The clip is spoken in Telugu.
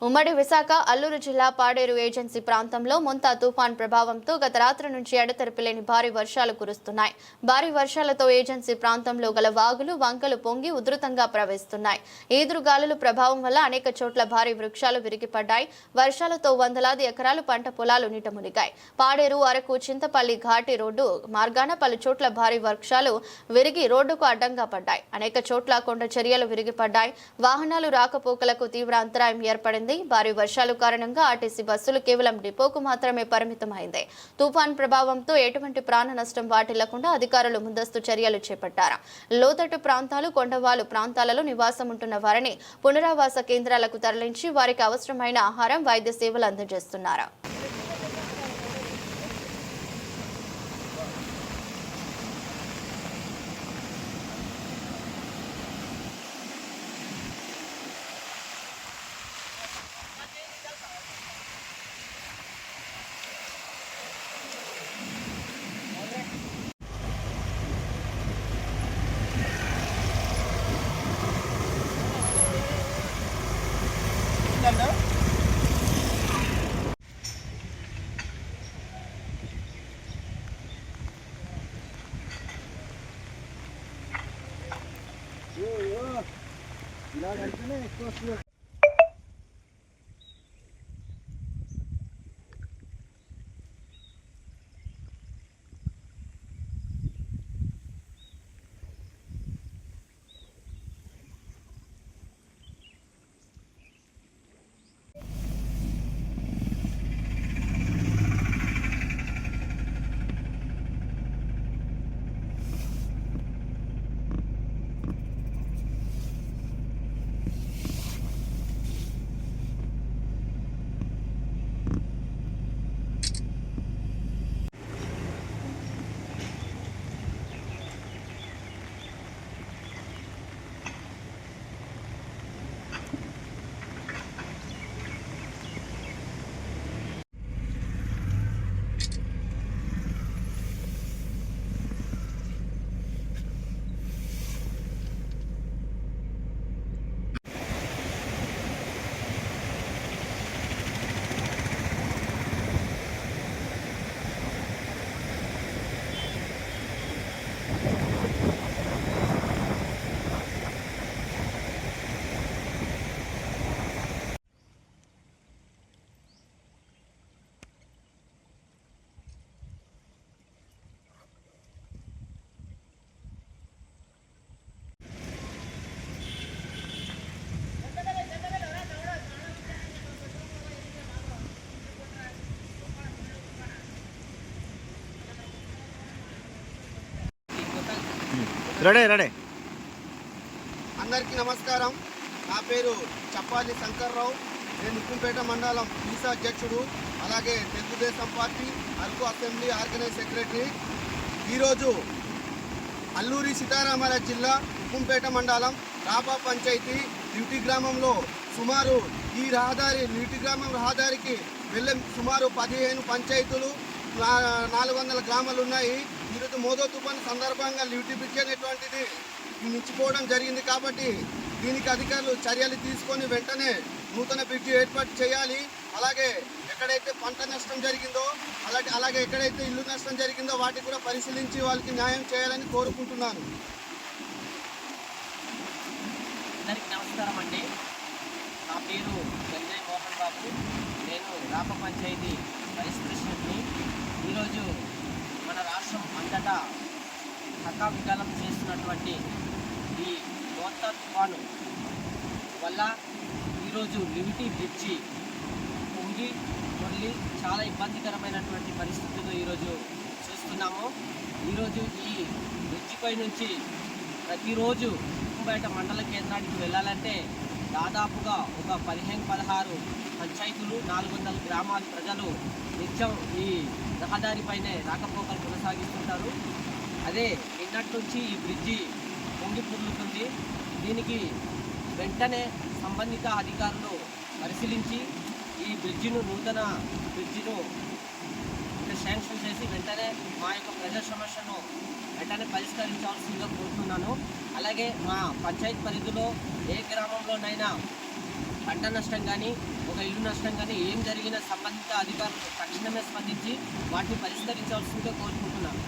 ఉమ్మడి విశాఖ అల్లూరు జిల్లా పాడేరు ఏజెన్సీ ప్రాంతంలో మొంతా తుఫాన్ ప్రభావంతో గత రాత్రి నుంచి ఎడతెరిపిలేని భారీ వర్షాలు కురుస్తున్నాయి. భారీ వర్షాలతో ఏజెన్సీ ప్రాంతంలో గల వాగులు వంకలు పొంగి ఉధృతంగా ప్రవహిస్తున్నాయి. ఈదురుగాలుల ప్రభావం వల్ల అనేక చోట్ల భారీ వృక్షాలు విరిగిపడ్డాయి. వర్షాలతో వందలాది ఎకరాలు పంట పొలాలు నీట మునిగాయి. పాడేరు అరకు చింతపల్లి ఘాటి రోడ్డు మార్గాన పలు చోట్ల భారీ వర్షాలు విరిగి రోడ్డుకు అడ్డంగా పడ్డాయి. అనేక చోట్ల కొండ చర్యలు విరిగిపడ్డాయి. వాహనాలు రాకపోకలకు తీవ్ర అంతరాయం ఏర్పడింది. భారీ వర్షాల కారణంగా ఆర్టీసీ బస్సులు కేవలం డిపోకు మాత్రమే పరిమితమైంది. తుఫాన్ ప్రభావంతో ఎటువంటి ప్రాణ నష్టం వాటిల్లకుండా అధికారులు ముందస్తు చర్యలు చేపట్టారు. లోతట్టు ప్రాంతాలు, కొండవాలు ప్రాంతాలలో నివాసం ఉంటున్న వారిని పునరావాస కేంద్రాలకు తరలించి వారికి అవసరమైన ఆహారం, వైద్య సేవలు అందజేస్తున్నారు. ఇలాగంటేనే ఎక్కువ వస్తుంది. అందరికీ నమస్కారం. నా పేరు చప్పాలి శంకర్రావు. నేను ఉక్కుంపేట మండలం ఈసా అధ్యక్షుడు, అలాగే Telugu Desam party Araku assembly organise secretary. ఈరోజు అల్లూరి సీతారామరాజు జిల్లా ఉక్కుంపేట మండలం రాపా పంచాయతీ లివిటి గ్రామంలో సుమారు ఈ రహదారి లివిటి గ్రామం రహదారికి వెళ్ళే సుమారు 15 పంచాయతీలు 400 గ్రామాలు ఉన్నాయి. ఈరోజు మోదో తుఫాను సందర్భంగా లివిటి బ్రిడ్జ్ అనేటువంటిది మించిపోవడం జరిగింది. కాబట్టి దీనికి అధికారులు చర్యలు తీసుకొని వెంటనే నూతన బ్రిడ్జి ఏర్పాటు చేయాలి. అలాగే ఎక్కడైతే పంట నష్టం జరిగిందో అలాగే ఎక్కడైతే ఇల్లు నష్టం జరిగిందో వాటికి కూడా పరిశీలించి వాళ్ళకి న్యాయం చేయాలని కోరుకుంటున్నాను. అందరికీ నమస్కారం అండి. నా పేరు సంజయ్ మోహన్ బాబు. నేను రాప పంచాయతీ వైస్ ప్రెసిడెంట్ని. ఈరోజు మన రాష్ట్రం అంతటా కకావికలం చేస్తున్నటువంటి ఈ మోంతా తుఫాను వల్ల ఈరోజు లివిటి బ్రిడ్జి పొంగి పొర్లి చాలా ఇబ్బందికరమైనటువంటి పరిస్థితులు ఈరోజు చూస్తున్నాము. ఈరోజు ఈ బ్రిడ్జిపై నుంచి ప్రతిరోజు ఉక్కుంపేట మండల కేంద్రానికి వెళ్ళాలంటే దాదాపుగా ఒక 15-16 పంచాయతీలు 400 గ్రామాల ప్రజలు నిత్యం ఈ రహదారిపైనే రాకపోకలు కొనసాగిస్తుంటారు. అదే నిన్నటి నుంచి ఈ బ్రిడ్జి పొంగి పొర్లుతుంది. దీనికి వెంటనే సంబంధిత అధికారులు పరిశీలించి ఈ నూతన బ్రిడ్జిను శాంక్షన్ చేసి వెంటనే మా యొక్క ప్రజా సమస్యను వెంటనే పరిష్కరించాల్సిందిగా కోరుతున్నాను. అలాగే మా పంచాయతీ పరిధిలో ఏ గ్రామంలోనైనా పంట నష్టం కానీ ఒక ఇల్లు నష్టం కానీ ఏం జరిగినా సంబంధిత అధికారులు తక్షణమే స్పందించి వాటిని పరిష్కరించాల్సిందిగా కోరుకుంటున్నాను.